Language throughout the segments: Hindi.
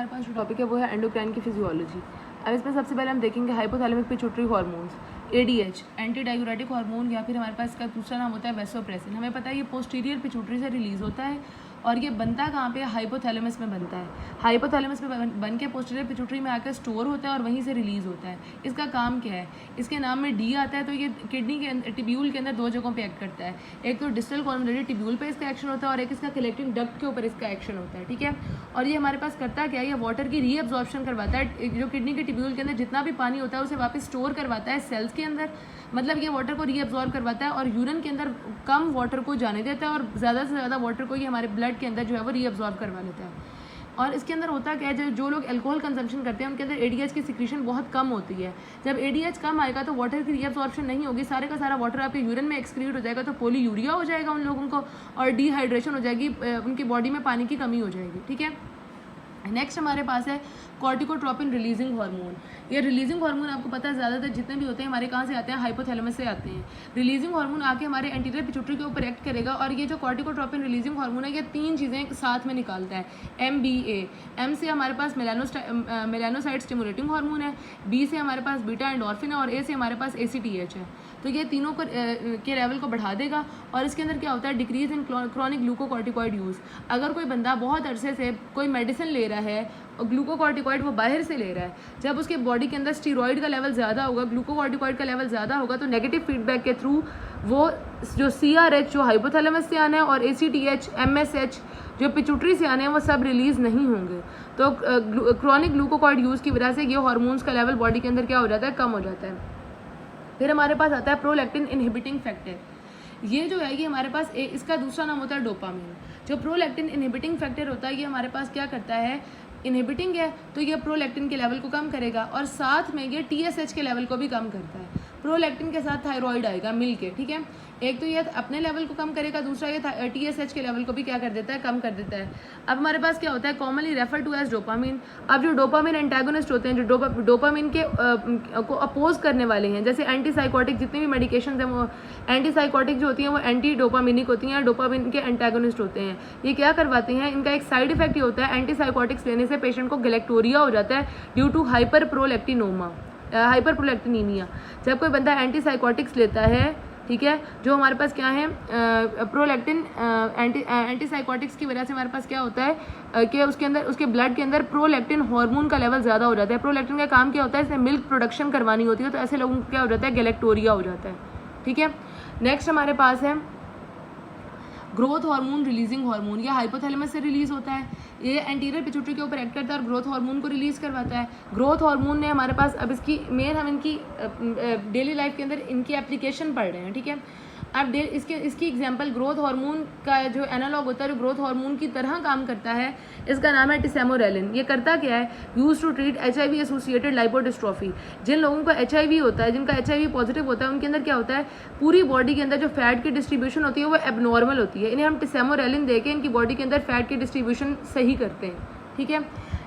हमारे पास जो टॉपिक है वो है एंडोक्राइन की फिजियोलॉजी। अब इसमें सबसे पहले हम देखेंगे hypothalamic pituitary hormones, ADH, anti diuretic hormone, या फिर हमारे पास इसका दूसरा नाम होता है वेसोप्रेसिन। हमें पता है ये पोस्टीरियर पिट्यूटरी से रिलीज होता है और ये बनता कहाँ पे, हाइपोथैलेमस में बनता है। हाइपोथैलेमस में बन के पोस्टीरियर पिट्यूटरी में आकर स्टोर होता है और वहीं से रिलीज होता है। इसका काम क्या है, इसके नाम में डी आता है, तो ये किडनी के अंदर, टिब्यूल के अंदर दो जगहों पे एक्ट करता है। एक तो डिस्टल कोरोनरी टिब्यूल पे इसका एक्शन होता है और एक इसका कलेक्टिंग डक्ट के ऊपर इसका एक्शन होता है, ठीक है। और ये हमारे पास करता क्या है, ये वाटर की रीअब्जॉर्प्शन करवाता है। जो किडनी के टिब्यूल के अंदर जितना भी पानी होता है उसे वापस स्टोर करवाता है सेल्स के अंदर, मतलब ये वाटर को रीअब्जॉर्ब करवाता है और यूरिन के अंदर कम वाटर को जाने देता है और ज़्यादा से ज़्यादा वाटर को ये हमारे ब्लड के अंदर जो है वो रीअब्जॉर्ब करवा लेता है। और इसके अंदर होता क्या है, जो लोग अल्कोहल कंजम्पशन करते हैं उनके अंदर एडीएच की सिक्रीशन बहुत कम होती है। जब एडीएच कम आएगा तो वाटर की रीअब्जॉर्प्शन नहीं होगी, सारे का सारा वाटर आपके यूरिन में एक्सक्रीट हो जाएगा, तो पोलीयूरिया हो जाएगा उन लोगों को और डिहाइड्रेशन हो जाएगी, उनकी बॉडी में पानी की कमी हो जाएगी, ठीक है। नेक्स्ट हमारे पास है कॉर्टिकोट्रोपिन रिलीजिंग हार्मोन। ये रिलीजिंग हार्मोन आपको पता है ज़्यादातर जितने भी होते हैं हमारे कहाँ से आते हैं, हाइपोथैलेमस से आते हैं। रिलीजिंग हार्मोन आके हमारे एंटीरियर पिट्यूटरी के ऊपर एक्ट करेगा और ये जो कॉर्टिकोट्रोपिन रिलीजिंग हार्मोन है ये तीन चीज़ें साथ में निकालता है। MBA, M से हमारे पास मेलानोसाइट स्टिमुलेटिंग हार्मोन है, B से हमारे पास बीटा एंडोर्फिन है और A से हमारे पास ACTH है। तो ये तीनों को के लेवल को बढ़ा देगा और इसके अंदर क्या होता है, decrease in chronic glucocorticoid use. अगर कोई बंदा बहुत अरसे से कोई मेडिसिन ले रहा है और ग्लूकोकॉर्टिकॉइड वो बाहर से ले रहा है, जब उसके बॉडी के अंदर स्टीरॉइड का लेवल ज़्यादा होगा, ग्लूकोकॉर्टिकॉइड का लेवल ज़्यादा होगा, तो नेगेटिव फीडबैक के थ्रू वो जो CRH जो हाइपोथैलेमस से आना है और ACTH, MSH जो पिट्यूटरी से आने हैं वो सब रिलीज़ नहीं होंगे। तो क्रॉनिक ग्लूकोकॉर्ड यूज़ की वजह से ये हार्मोन्स का लेवल बॉडी के अंदर क्या हो जाता है, कम हो जाता है। फिर हमारे पास आता है प्रोलैक्टिन इनहिबिटिंग फैक्टर। ये जो है ये हमारे पास इसका दूसरा नाम होता है डोपामिन। जो प्रोलैक्टिन इनहिबिटिंग फैक्टर होता है ये हमारे पास क्या करता है, इनहिबिटिंग है तो ये प्रोलैक्टिन के लेवल को कम करेगा और साथ में ये TSH के लेवल को भी कम करता है। प्रोलैक्टिन के साथ थायराइड आएगा मिल के, ठीक है। एक तो ये अपने लेवल को कम करेगा, दूसरा ये TSH के लेवल को भी क्या कर देता है, कम कर देता है। अब हमारे पास क्या होता है, commonly refer to as dopamine. अब जो डोपामिन एंटागोनिस्ट होते हैं, जो डोपामिन के को अपोज करने वाले हैं, जैसे एंटीसाइकोटिक जितनी भी मेडिकेशन हैं वो एंटीसाइकोटिक जो होती हैं वो एंटी डोपामिनिक होती हैं, डोपामिन के एंटागोनिस्ट होते हैं। ये क्या करवाते हैं, इनका एक साइड इफेक्ट ये होता है, एंटीसाइकोटिक्स लेने से पेशेंट को गैलेक्टोरिया हो जाता है ड्यू टू हाइपरप्रोलैक्टिनिमिया। जब कोई बंदा एंटीसाइकोटिक्स लेता है, ठीक है, जो हमारे पास क्या है प्रोलैक्टिन एंटीसाइकोटिक्स की वजह से हमारे पास क्या होता है कि उसके अंदर उसके ब्लड के अंदर प्रोलैक्टिन हार्मोन का लेवल ज़्यादा हो जाता है। प्रोलैक्टिन का काम क्या होता है, इसमें मिल्क प्रोडक्शन करवानी होती है, तो ऐसे लोगों को क्या हो जाता है, गैलेक्टोरिया हो जाता है, ठीक है। नेक्स्ट हमारे पास है ग्रोथ हार्मोन रिलीजिंग हार्मोन। यह हाइपोथैलेमस से रिलीज होता है, ये एंटीरियर पिट्यूटरी के ऊपर एक्ट करता है और ग्रोथ हार्मोन को रिलीज करवाता है। ग्रोथ हार्मोन ने हमारे पास, अब इसकी मेन हम इनकी डेली लाइफ के अंदर इनकी एप्लीकेशन पढ़ रहे हैं, ठीक है। अब इसकी एग्जांपल ग्रोथ हार्मोन का जो एनालॉग होता है, जो ग्रोथ हार्मोन की तरह काम करता है, इसका नाम है टिसेमोरेलिन। ये करता क्या है, use to treat HIV associated lipodystrophy. जिन लोगों को HIV होता है, जिनका HIV पॉजिटिव होता है, उनके अंदर क्या होता है, पूरी बॉडी के अंदर जो फैट की डिस्ट्रीब्यूशन होती है वो एबनॉर्मल होती है। इन्हें हम टिसेमोरेलिन देके इनकी बॉडी के अंदर फैट की डिस्ट्रीब्यूशन सही करते हैं, ठीक है।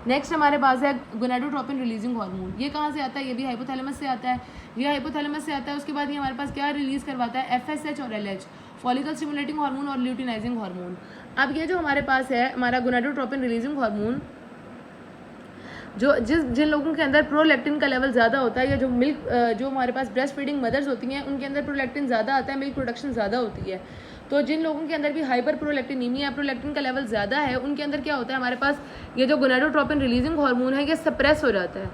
नेक्स्ट हमारे पास है गोनाडोट्रोपिन रिलीजिंग हार्मोन। ये कहाँ से आता है, ये भी हाइपोथैलेमस से आता है। ये हाइपोथैलेमस से आता है, उसके बाद ये हमारे पास क्या रिलीज करवाता है, FSH और LH, फॉलिकल स्टिमुलेटिंग हार्मोन और ल्यूटिनाइजिंग हार्मोन। अब ये जो हमारे पास है हमारा गोनाडोट्रोपिन रिलीजिंग हार्मोन, जिन लोगों के अंदर प्रोलैक्टिन का लेवल ज़्यादा होता है, या जो हमारे पास ब्रेस्ट फीडिंग मदर्स होती हैं उनके अंदर प्रोलैक्टिन ज़्यादा आता है, मिल्क प्रोडक्शन ज़्यादा होती है। तो जिन लोगों के अंदर भी हाइपर प्रोलैक्टिनीमिया, प्रोलैक्टिन का लेवल ज़्यादा है, उनके अंदर क्या होता है, हमारे पास ये जो गोनाडोट्रोपिन रिलीजिंग हार्मोन है ये सप्रेस हो जाता है।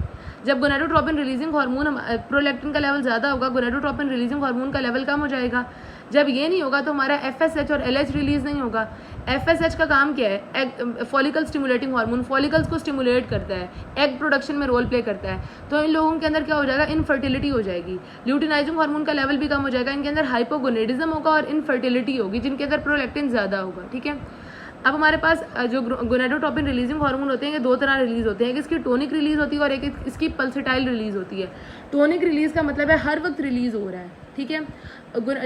जब गोनाडोट्रोपिन रिलीजिंग हार्मोन, प्रोलैक्टिन का लेवल ज़्यादा होगा, गोनाडोट्रोपिन रिलीजिंग हार्मोन का लेवल कम हो जाएगा। जब ये नहीं होगा तो हमारा FSH और LH रिलीज नहीं होगा। FSH का काम क्या है, फॉलिकल स्टिमुलेटिंग हार्मोन, फॉलिकल्स को स्टिमुलेट करता है, एग प्रोडक्शन में रोल प्ले करता है। तो इन लोगों के अंदर क्या हो जाएगा, इनफर्टिलिटी हो जाएगी। ल्यूटिनाइजिंग हार्मोन का लेवल भी कम हो जाएगा, इनके अंदर हाइपोगोनेडिज्म होगा और इनफर्टिलिटी होगी, जिनके अंदर प्रोलैक्टिन ज़्यादा होगा, ठीक है। अब हमारे पास जो गोनाडोट्रोपिन रिलीजिंग हार्मोन होते हैं ये दो तरह रिलीज होते हैं, एक इसकी टोनिक रिलीज होती है और एक इसकी पल्सेटाइल रिलीज होती है। टोनिक रिलीज का मतलब है हर वक्त रिलीज हो रहा है, ठीक है।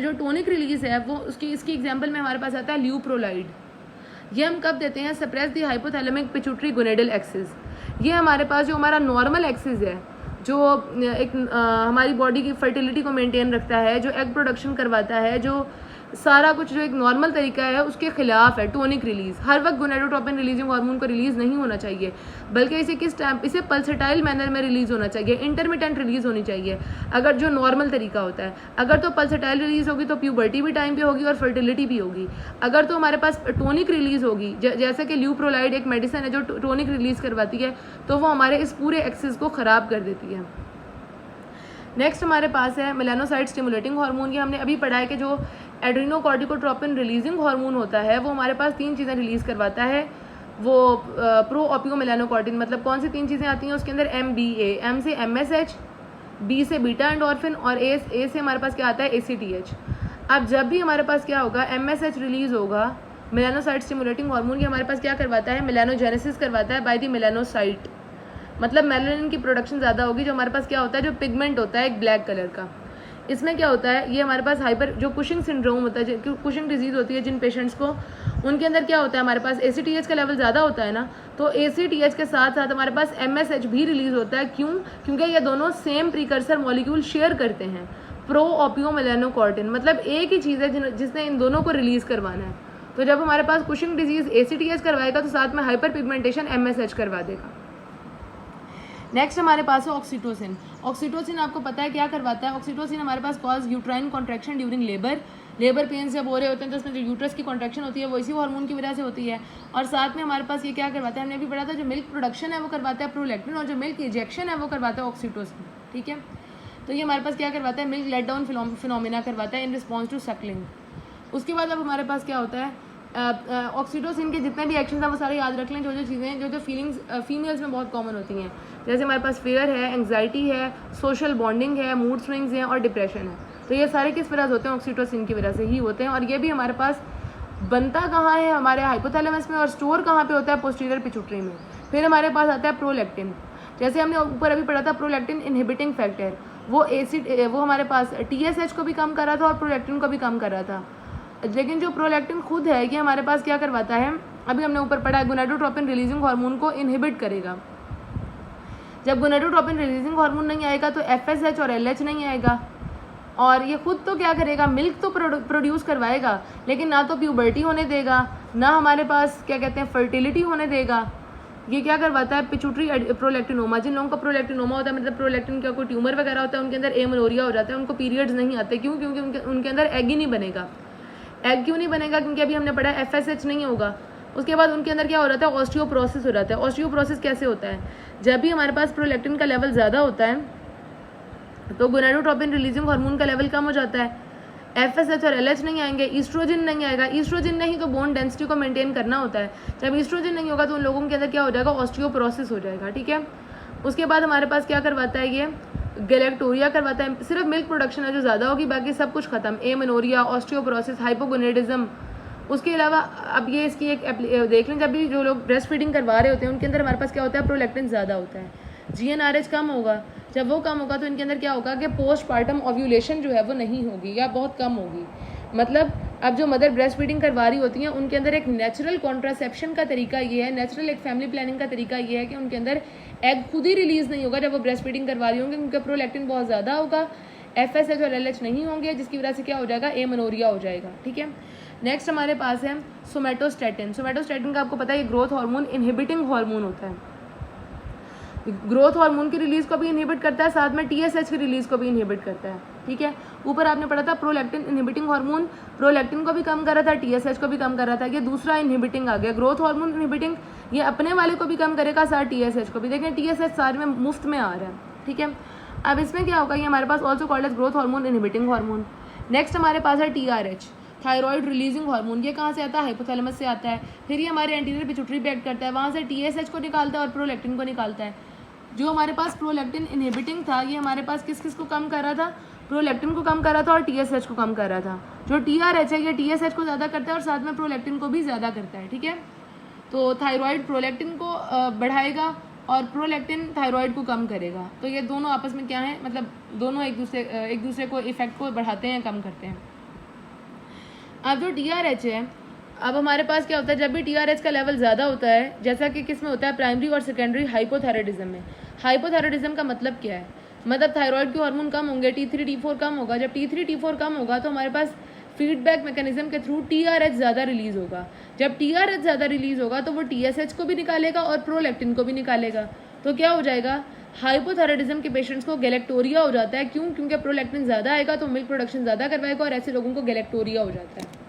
जो टोनिक रिलीज है वो इसकी एग्जांपल में हमारे पास आता है ल्यूप्रोलाइड। ये हम कब देते हैं, सप्रेस दी हाइपोथैलेमिक पिट्यूटरी गोनेडल एक्सिस। ये हमारे पास जो हमारा नॉर्मल एक्सिस है, जो एक हमारी बॉडी की फर्टिलिटी को मेंटेन रखता है, जो एग प्रोडक्शन करवाता है, जो सारा कुछ जो एक नॉर्मल तरीका है उसके खिलाफ है। टोनिक रिलीज हर वक्त गोनाडोट्रोपिन रिलीजिंग हार्मोन को रिलीज नहीं होना चाहिए, बल्कि इसे किस टाइम, इसे पल्सेटाइल मैनर में रिलीज होना चाहिए, इंटरमिटेंट रिलीज होनी चाहिए अगर जो नॉर्मल तरीका होता है। अगर तो पल्सेटाइल रिलीज होगी तो प्यूबर्टी भी टाइम पे होगी और फर्टिलिटी भी होगी। अगर तो हमारे पास टोनिक रिलीज होगी, जैसे कि ल्यूप्रोलाइड एक मेडिसिन है जो टोनिक रिलीज करवाती है, तो वो हमारे इस पूरे एक्सिस को ख़राब कर देती है। नेक्स्ट हमारे पास है मेलानोसाइट स्टिमुलेटिंग हार्मोन। ये हमने अभी पढ़ा है कि जो एड्रीनोकॉर्टिकोट्रोपिन रिलीजिंग हार्मोन होता है वो हमारे पास 3 चीज़ें रिलीज़ करवाता है। वो प्रो ऑपियो मेलानोकॉर्टिन, मतलब कौन सी 3 चीज़ें आती हैं उसके अंदर, MBA, M से MSH, B से बीटा एंडोर्फिन और A से हमारे पास क्या आता है, ACTH। अब जब भी हमारे पास क्या होगा, MSH रिलीज़ होगा, मेलानोसाइट स्टिमुलेटिंग हार्मोन, ये हमारे पास क्या करवाता है, मेलानोजेनेसिस करवाता है बाय द मेलानोसाइट, मतलब मेलानिन की प्रोडक्शन ज़्यादा होगी। जो हमारे पास क्या होता है, जो पिगमेंट होता है एक ब्लैक कलर का, इसमें क्या होता है, ये हमारे पास हाइपर जो कुशिंग सिंड्रोम होता है, कुशिंग डिजीज़ होती है जिन पेशेंट्स को, उनके अंदर क्या होता है, हमारे पास ACTH का लेवल ज़्यादा होता है ना, तो ACTH के साथ साथ हमारे पास MSH भी रिलीज़ होता है। क्यों? क्योंकि ये दोनों सेम प्रीकर्सर मॉलिक्यूल शेयर करते हैं, प्रो ऑपियो मेलानोकॉर्टिन, मतलब एक ही चीज़ है जिसने इन दोनों को रिलीज़ करवाना है। तो जब हमारे पास कुशिंग डिजीज़ ACTH करवाएगा तो साथ में हाइपर पिगमेंटेशन MSH करवा देगा। नेक्स्ट हमारे पास है ऑक्सीटोसिन। ऑक्सीटोसिन आपको पता है क्या करवाता है, ऑक्सीटोसिन हमारे पास cause uterine contraction during labour pain जब हो रहे होते हैं तो उसमें जो यूट्रस की कॉन्ट्रैक्शन होती है वो इसी हार्मोन की वजह से होती है। और साथ में हमारे पास ये क्या करवाता है, हमने अभी पढ़ा था, जो मिल्क प्रोडक्शन है वो करवाता है प्रोलैक्टिन, और जो मिल्क इजेक्शन है वो करवाता है ऑक्सीटोसिन। ठीक है, तो ये हमारे पास क्या करवाता है, मिल्क लेट डाउन फिनोमिना करवाता है इन रिस्पॉन्स टू सकलिंग। उसके बाद अब हमारे पास क्या होता है, ऑक्सीटोसिन के जितने भी एक्शन है वो सारे याद रख लें, जो चीज़ें जो फीलिंग्स फीमेल्स में बहुत कॉमन होती हैं, जैसे हमारे पास फेयर है, एंग्जाइटी है, सोशल बॉन्डिंग है, मूड स्विंग्स हैं और डिप्रेशन है। तो ये सारे किस वजह से होते हैं, ऑक्सीटोसिन की वजह से ही होते हैं। और ये भी हमारे पास बनता कहाँ है, हमारे हाइपोथैलेमस में, और स्टोर कहाँ पे होता है, पोस्टीरियर पिट्यूटरी में। फिर हमारे पास आता है प्रोलैक्टिन, जैसे हमने ऊपर अभी पढ़ा था, प्रोलैक्टिन इनहिबिटिंग फैक्टर, वो हमारे पास TSH को भी कम कर रहा था और प्रोलैक्टिन को भी कम कर रहा था। लेकिन जो प्रोलैक्टिन खुद है ये हमारे पास क्या करवाता है, अभी हमने ऊपर पढ़ा है, गोनाडोट्रोपिन रिलीजिंग हार्मोन को इनहिबिट करेगा। जब गोनाडोट्रोपिन रिलीजिंग हार्मोन नहीं आएगा तो FSH और LH नहीं आएगा, और ये खुद तो क्या करेगा, मिल्क तो प्रोड्यूस करवाएगा, लेकिन ना तो प्यूबर्टी होने देगा, ना हमारे पास क्या कहते हैं फर्टिलिटी होने देगा। ये क्या करवाता है, पिट्यूटरी प्रोलैक्टिनोमा, जिन लोगों का प्रोलैक्टिनोमा होता है, मतलब प्रोलैक्टिन का कोई ट्यूमर वगैरह होता है, उनके अंदर एमेनोरिया हो जाता है, उनको पीरियड्स नहीं आते। क्यों? क्योंकि उनके अंदर एग ही नहीं बनेगा। एग क्यों नहीं बनेगा? क्योंकि अभी हमने पढ़ा FSH नहीं होगा। उसके बाद उनके अंदर क्या हो रहा है, ऑस्टियोप्रोसिस हो जाता है। ऑस्टियोप्रोसिस कैसे होता है, जब भी हमारे पास प्रोलैक्टिन का लेवल ज़्यादा होता है तो गोनाडोट्रोपिन रिलीजिंग हार्मोन का लेवल कम हो जाता है, FSH और LH नहीं आएंगे, ईस्ट्रोजन नहीं आएगा। ईस्ट्रोजन नहीं तो बोन डेंसिटी को मेंटेन करना होता है, जब ईस्ट्रोजन नहीं होगा तो उन लोगों के अंदर क्या हो जाएगा, ऑस्टियोप्रोसिस हो जाएगा। ठीक है, उसके बाद हमारे पास क्या करवाता है, ये गैलेक्टोरिया करवाता है। सिर्फ मिल्क प्रोडक्शन है जो ज़्यादा होगी, बाकी सब कुछ खत्म, एमेनोरिया, ऑस्टियोप्रोसिस, हाइपोगोनेडिज्म। उसके अलावा अब ये इसकी एक देख लें, जब भी जो लोग ब्रेस्ट फीडिंग करवा रहे होते हैं उनके अंदर हमारे पास क्या होता है, प्रोलैक्टिन ज़्यादा होता है, GnRH कम होगा। जब वो कम होगा तो इनके अंदर क्या होगा कि पोस्टपार्टम ओव्यूलेशन जो है वो नहीं होगी या बहुत कम होगी। मतलब अब जो मदर ब्रेस्ट फीडिंग करवा रही होती हैं उनके अंदर एक नेचुरल कॉन्ट्रासेप्शन का तरीका ये है, नेचुरल एक फैमिली प्लानिंग का तरीका ये है कि उनके अंदर एग खुद ही रिलीज़ नहीं होगा जब वो ब्रेस्ट फीडिंग करवा रही होंगी, उनका प्रोलैक्टिन बहुत ज़्यादा होगा, FSH और LH नहीं होंगे, जिसकी वजह से क्या हो जाएगा, एमेनोरिया हो जाएगा। ठीक है, नेक्स्ट हमारे पास है सोमैटोस्टैटिन। सोमैटोस्टैटिन का आपको पता है ये ग्रोथ हार्मोन इनहिबिटिंग हार्मोन होता है, ग्रोथ हार्मोन की रिलीज को भी इनहिबिट करता है, साथ में TSH की रिलीज को भी इनहिबिट करता है। ठीक है, ऊपर आपने पढ़ा था प्रोलैक्टिन इनहिबिटिंग हार्मोन, प्रोलैक्टिन को भी कम कर रहा था, TSH को भी कम कर रहा था। ये दूसरा इनहिबिटिंग आ गया, ग्रोथ हार्मोन इनहिबिटिंग, ये अपने वाले को भी कम करेगा, साथ TSH को भी। देखें TSH सारे में मुफ्त में आ रहा है। ठीक है, अब इसमें क्या होगा, ये हमारे पास also called as growth hormone inhibiting hormone. Next हमारे पास है TRH, थायराइड रिलीजिंग हार्मोन। ये कहाँ से आता है, हाइपोथैलेमस से आता है। फिर ये हमारे एंटीरियर पिट्यूटरी पे एक्ट करता है, वहाँ से TSH को निकालता है और प्रोलैक्टिन को निकालता है। जो हमारे पास प्रोलैक्टिन इनहिबिटिंग था ये हमारे पास किस किस को कम कर रहा था, प्रोलैक्टिन को कम कर रहा था और TSH को कम कर रहा था। जो TRH है ये TSH को ज़्यादा करता है और साथ में प्रोलैक्टिन को भी ज़्यादा करता है। ठीक है, तो थायराइड प्रोलैक्टिन को बढ़ाएगा और प्रोलैक्टिन थायराइड को कम करेगा। तो ये दोनों आपस में क्या है, मतलब दोनों एक दूसरे को इफेक्ट को बढ़ाते हैं, कम करते हैं। अब जो TRH है, अब हमारे पास क्या होता है, जब भी TRH का लेवल ज़्यादा होता है, जैसा कि किस में होता है, प्राइमरी और सेकेंडरी हाइपोथायराइडिज्म में। हाइपोथायराइडिज्म का मतलब क्या है, मतलब थायराइड के हार्मोन कम होंगे, T3 T4 कम होगा। जब T3 T4 कम होगा तो हमारे पास फीडबैक मैकेनिज्म के थ्रू TRH ज़्यादा रिलीज़ होगा। जब TRH ज़्यादा रिलीज़ होगा तो वो TSH को भी निकालेगा और प्रोलैक्टिन को भी निकालेगा। तो क्या हो जाएगा, हाइपोथायराइडिज्म के पेशेंट्स को गैलेक्टोरिया हो जाता है। क्यों? क्योंकि प्रोलैक्टिन ज़्यादा आएगा तो मिल्क प्रोडक्शन ज़्यादा करवाएगा और ऐसे लोगों को गैलेक्टोरिया हो जाता है।